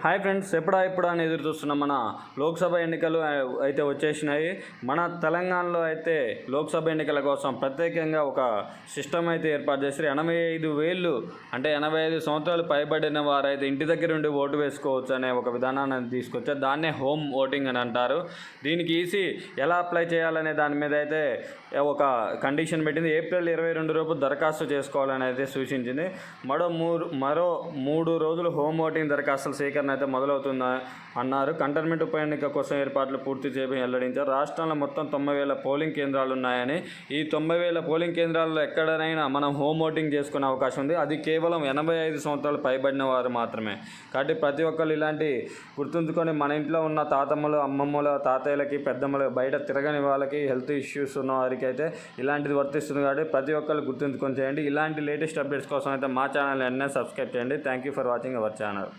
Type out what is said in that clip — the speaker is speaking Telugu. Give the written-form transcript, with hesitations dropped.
హాయ్ ఫ్రెండ్స్, ఎప్పుడా అని ఎదురు చూస్తున్న మన లోక్సభ ఎన్నికలు అయితే వచ్చేసినాయి. మన తెలంగాణలో అయితే లోక్సభ ఎన్నికల కోసం ప్రత్యేకంగా ఒక సిస్టమ్ అయితే ఏర్పాటు చేసి 85,000 అంటే 85 సంవత్సరాలు పైబడిన వారైతే ఇంటి దగ్గర ఉండి ఓటు వేసుకోవచ్చు అనే ఒక విధానాన్ని తీసుకొచ్చారు. దాన్నే హోమ్ ఓటింగ్ అని అంటారు. దీనికి ఈసీ ఎలా అప్లై చేయాలనే దాని మీద అయితే ఒక కండిషన్ పెట్టింది. ఏప్రిల్ 22 లోపు దరఖాస్తు చేసుకోవాలని అయితే సూచించింది. మరో 3 రోజులు హోమ్ ఓటింగ్ దరఖాస్తుల సేకరణ అయితే మొదలవుతుందా అన్నారు. కంటోన్మెంట్ ఉప ఎన్నిక కోసం ఏర్పాట్లు పూర్తి చేయని వెల్లడించారు. రాష్ట్రంలో మొత్తం 90,000 పోలింగ్ కేంద్రాలు ఉన్నాయని, ఈ 90,000 పోలింగ్ కేంద్రాల్లో ఎక్కడైనా మనం హోమ్ ఓటింగ్ చేసుకునే అవకాశం ఉంది. అది కేవలం 85 సంవత్సరాలు పైబడిన వారు మాత్రమే. కాబట్టి ప్రతి ఒక్కరు ఇలాంటి గుర్తుంచుకొని, మన ఇంట్లో ఉన్న తాతమ్మలు, అమ్మమ్మలు, తాతయ్యలకి, పెద్దమ్మలు, బయట తిరగని వాళ్ళకి, హెల్త్ ఇష్యూస్ ఉన్న వారికి అయితే ఇలాంటిది వర్తిస్తుంది. కాబట్టి ప్రతి ఒక్కరు గుర్తుంచుకొని చేయండి. ఇలాంటి లేటెస్ట్ అప్డేట్స్ కోసం అయితే మా ఛానల్ సబ్స్క్రైబ్ చేయండి. Thank you for watching our channel.